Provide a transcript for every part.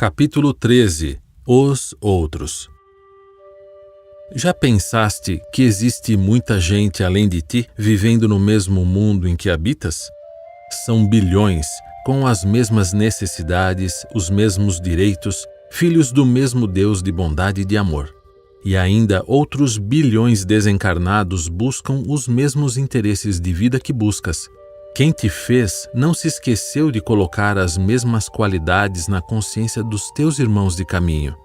Capítulo 13. Os outros. Já pensaste que existe muita gente além de ti vivendo no mesmo mundo em que habitas? São bilhões, com as mesmas necessidades, os mesmos direitos, filhos do mesmo Deus de bondade e de amor. E ainda outros bilhões desencarnados buscam os mesmos interesses de vida que buscas. Quem te fez não se esqueceu de colocar as mesmas qualidades na consciência dos teus irmãos de caminho.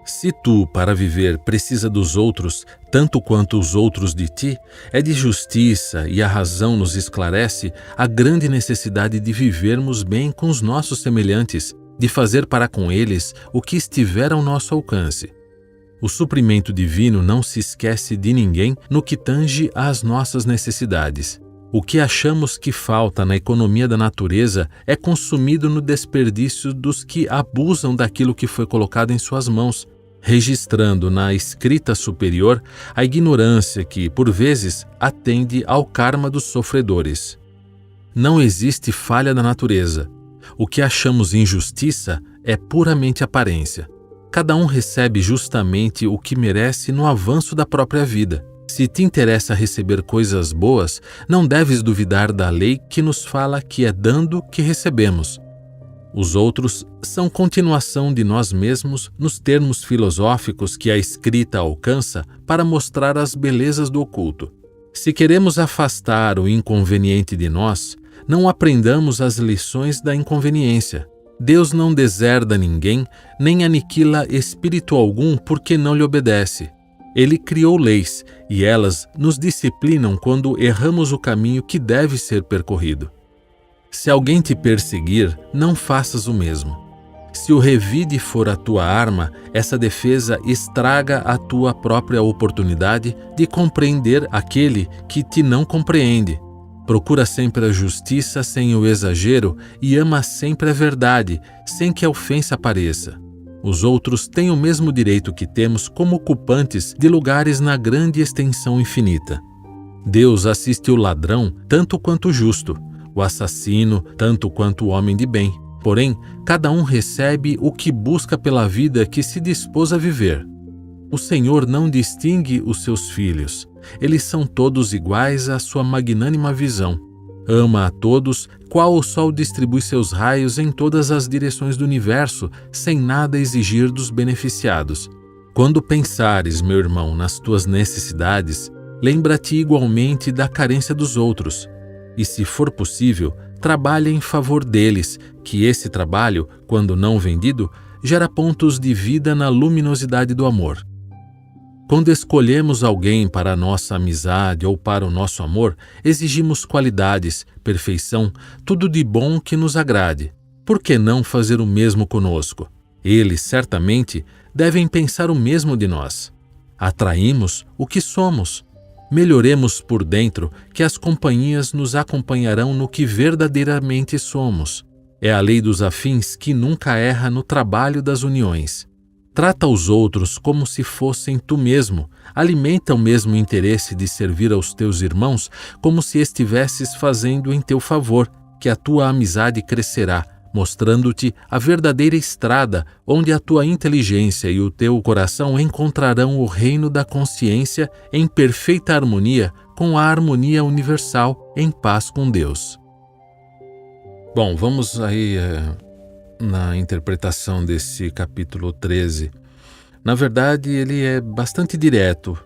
Se tu, para viver, precisa dos outros, tanto quanto os outros de ti, é de justiça e a razão nos esclarece a grande necessidade de vivermos bem com os nossos semelhantes, de fazer para com eles o que estiver ao nosso alcance. O suprimento divino não se esquece de ninguém no que tange às nossas necessidades. O que achamos que falta na economia da natureza é consumido no desperdício dos que abusam daquilo que foi colocado em suas mãos, registrando na escrita superior a ignorância que, por vezes, atende ao karma dos sofredores. Não existe falha da natureza. O que achamos injustiça é puramente aparência. Cada um recebe justamente o que merece no avanço da própria vida. Se te interessa receber coisas boas, não deves duvidar da lei que nos fala que é dando que recebemos. Os outros são continuação de nós mesmos nos termos filosóficos que a escrita alcança para mostrar as belezas do oculto. Se queremos afastar o inconveniente de nós, não aprendamos as lições da inconveniência. Deus não deserda ninguém, nem aniquila espírito algum porque não lhe obedece. Ele criou leis, e elas nos disciplinam quando erramos o caminho que deve ser percorrido. Se alguém te perseguir, não faças o mesmo. Se o revide for a tua arma, essa defesa estraga a tua própria oportunidade de compreender aquele que te não compreende. Procura sempre a justiça sem o exagero e ama sempre a verdade, sem que a ofensa apareça. Os outros têm o mesmo direito que temos como ocupantes de lugares na grande extensão infinita. Deus assiste o ladrão tanto quanto o justo, o assassino tanto quanto o homem de bem. Porém, cada um recebe o que busca pela vida que se dispôs a viver. O Senhor não distingue os seus filhos. Eles são todos iguais à sua magnânima visão. Ama a todos, qual o sol distribui seus raios em todas as direções do universo, sem nada exigir dos beneficiados. Quando pensares, meu irmão, nas tuas necessidades, lembra-te igualmente da carência dos outros. E, se for possível, trabalha em favor deles, que esse trabalho, quando não vendido, gera pontos de vida na luminosidade do amor. Quando escolhemos alguém para a nossa amizade ou para o nosso amor, exigimos qualidades, perfeição, tudo de bom que nos agrade. Por que não fazer o mesmo conosco? Eles, certamente, devem pensar o mesmo de nós. Atraímos o que somos. Melhoremos por dentro, que as companhias nos acompanharão no que verdadeiramente somos. É a lei dos afins que nunca erra no trabalho das uniões. Trata os outros como se fossem tu mesmo, alimenta o mesmo interesse de servir aos teus irmãos como se estivesses fazendo em teu favor, que a tua amizade crescerá, mostrando-te a verdadeira estrada onde a tua inteligência e o teu coração encontrarão o reino da consciência em perfeita harmonia com a harmonia universal em paz com Deus. Bom, vamos aí na interpretação desse capítulo 13. Na verdade, ele é bastante direto.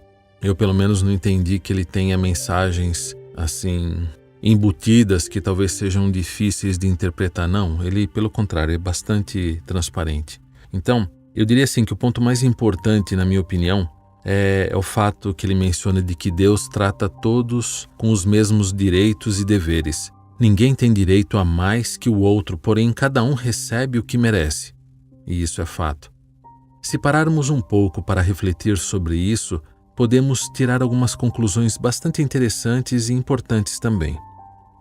Eu, pelo menos, não entendi que ele tenha mensagens, assim, embutidas que talvez sejam difíceis de interpretar. Não, ele, pelo contrário, é bastante transparente. Então, eu diria assim que o ponto mais importante, na minha opinião, é o fato que ele menciona de que Deus trata todos com os mesmos direitos e deveres. Ninguém tem direito a mais que o outro, porém cada um recebe o que merece. E isso é fato. Se pararmos um pouco para refletir sobre isso, podemos tirar algumas conclusões bastante interessantes e importantes também.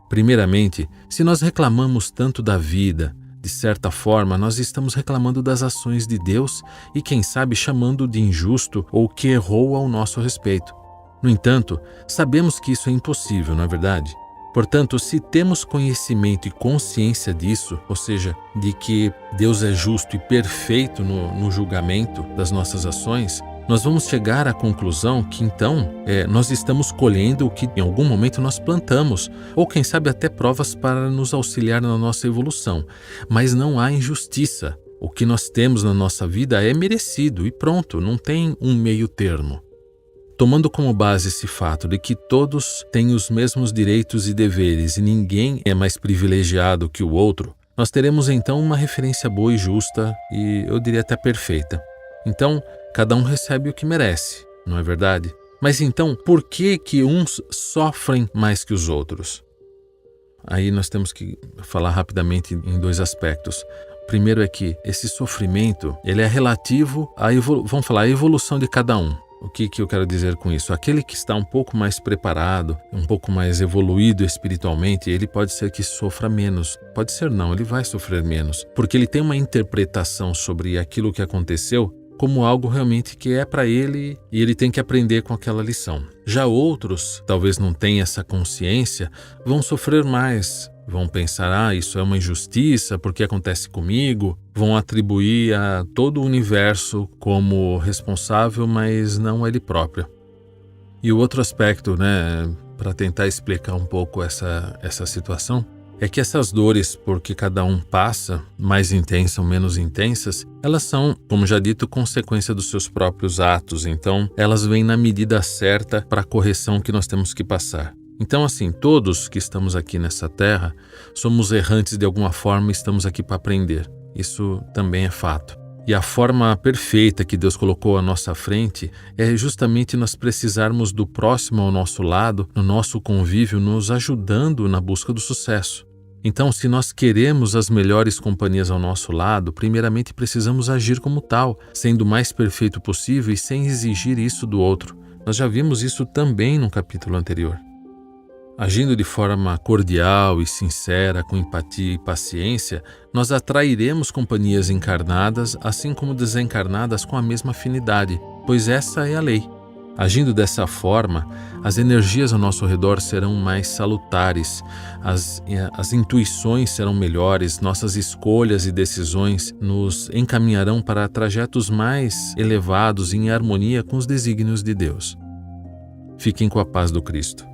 Primeiramente, se nós reclamamos tanto da vida, de certa forma nós estamos reclamando das ações de Deus e, quem sabe, chamando de injusto ou que errou ao nosso respeito. No entanto, sabemos que isso é impossível, não é verdade? Portanto, se temos conhecimento e consciência disso, ou seja, de que Deus é justo e perfeito no julgamento das nossas ações, nós vamos chegar à conclusão que então nós estamos colhendo o que em algum momento nós plantamos, ou quem sabe até provas para nos auxiliar na nossa evolução. Mas não há injustiça. O que nós temos na nossa vida é merecido e pronto, não tem um meio termo. Tomando como base esse fato de que todos têm os mesmos direitos e deveres e ninguém é mais privilegiado que o outro, nós teremos então uma referência boa e justa e eu diria até perfeita. Então, cada um recebe o que merece, não é verdade? Mas então, por que uns sofrem mais que os outros? Aí nós temos que falar rapidamente em dois aspectos. O primeiro é que esse sofrimento, ele é relativo à à evolução de cada um. O que eu quero dizer com isso? Aquele que está um pouco mais preparado, um pouco mais evoluído espiritualmente, ele pode ser que sofra menos. Pode ser não, ele vai sofrer menos. Porque ele tem uma interpretação sobre aquilo que aconteceu como algo realmente que é para ele e ele tem que aprender com aquela lição. Já outros, talvez não tenham essa consciência, vão sofrer mais. Vão pensar, isso é uma injustiça, porque acontece comigo? Vão atribuir a todo o universo como responsável, mas não a ele próprio. E o outro aspecto, para tentar explicar um pouco essa situação, é que essas dores, porque cada um passa, mais intensas ou menos intensas, elas são, como já dito, consequência dos seus próprios atos. Então, elas vêm na medida certa para a correção que nós temos que passar. Então, assim, todos que estamos aqui nessa terra somos errantes de alguma forma e estamos aqui para aprender. Isso também é fato. E a forma perfeita que Deus colocou à nossa frente é justamente nós precisarmos do próximo ao nosso lado, no nosso convívio, nos ajudando na busca do sucesso. Então, se nós queremos as melhores companhias ao nosso lado, primeiramente precisamos agir como tal, sendo o mais perfeito possível e sem exigir isso do outro. Nós já vimos isso também no capítulo anterior. Agindo de forma cordial e sincera, com empatia e paciência, nós atrairemos companhias encarnadas, assim como desencarnadas com a mesma afinidade, pois essa é a lei. Agindo dessa forma, as energias ao nosso redor serão mais salutares, as intuições serão melhores, nossas escolhas e decisões nos encaminharão para trajetos mais elevados em harmonia com os desígnios de Deus. Fiquem com a paz do Cristo.